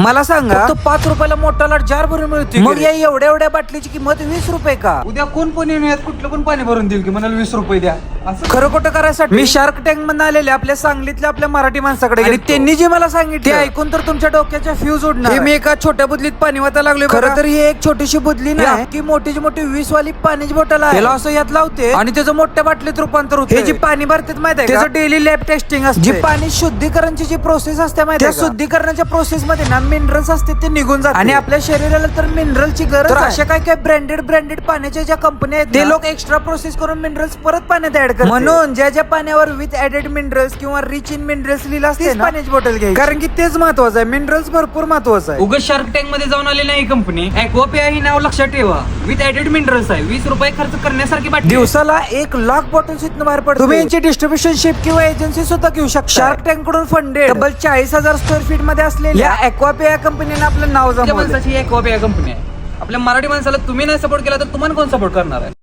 मला सांगा, 5 रुपयाला मोठा लाट जार भरून मिळते, मग या एवढ्या एवढ्या बाटलीची किंमत 20 रुपये का? उद्या कोण पण येऊन यात कुठलं पण पाणी भरून देईल की म्हणाल 20 रुपये द्या. असं खरं खोटं करायसाठी मी शार्क टँक मधून आलेले आपल्या सांगलीतल्या आपल्या मराठी माणसाकडे आणि त्यांनी जे मला सांगितलं ते ऐकून तर तुमच्या डोक्याच्या फ्यूज उडणार. हे मी एका छोट्या बुदलीत पाणी वाचायला लागलो. खरं तर ही एक छोटीशी बुदली नाही की मोठीची मोठी 20 वाली पाण्याची बॉटल आहे. त्याला असं यात लावते आणि त्याचं मोठ्या बाटलीत रूपांतर होते. हे जी पाणी भरतात माहिती आहे, त्याचं डेली लॅब टेस्टिंग असते. जी पाणी शुद्धीकरणची जी प्रोसेस असते माहिती आहे, त्या शुद्धीकरणाच्या प्रोसेस मध्ये ना मिनरल्स असते ते निघून जातात आणि आपल्या शरीराला तर मिनरलची गरज आहे. अशा काय काय ब्रँडेड पाण्याच्या ज्या कंपन्या आहेत ते लोक एक्स्ट्रा प्रोसेस करून मिनरल्स परत पाण्यात ऍड करतात. म्हणून ज्या पाण्यावर विथ ऍडेड मिनरल्स किंवा रिच इन मिनरल्स लिहिलं असते पाण्याची बॉटल घ्यायची, कारण की तेच महत्वाचं आहे. मिनरल्स भरपूर महत्वाचं आहे. उगाच शार्क टँक मध्ये जाऊन आलेली नाही कंपनी. ॲक्वापिया ही नाव लक्षात ठेवा. विथ ऍडेड मिनरल्स आहे. 20 रुपये खर्च करण्यासारखी बाटली. दिवसाला 1 लाख बॉटल्स इथनं बाहेर पडतात. तुम्ही यांची डिस्ट्रीब्युशनशिप किंवा एजन्सी सुद्धा घेऊ शकता. शार्क टँक कडून फंडेड तब्बल 40,000 स्क्वेअर फीट मध्ये असलेल्या ॲक्वापिया कंपनीने आपलं नाव जमवलं. माणसाची ॲक्वापिया कंपनी आहे. आपल्या मराठी माणसाला तुम्ही नाही सपोर्ट केला तर तुम्हाला कोण सपोर्ट करणार आहे?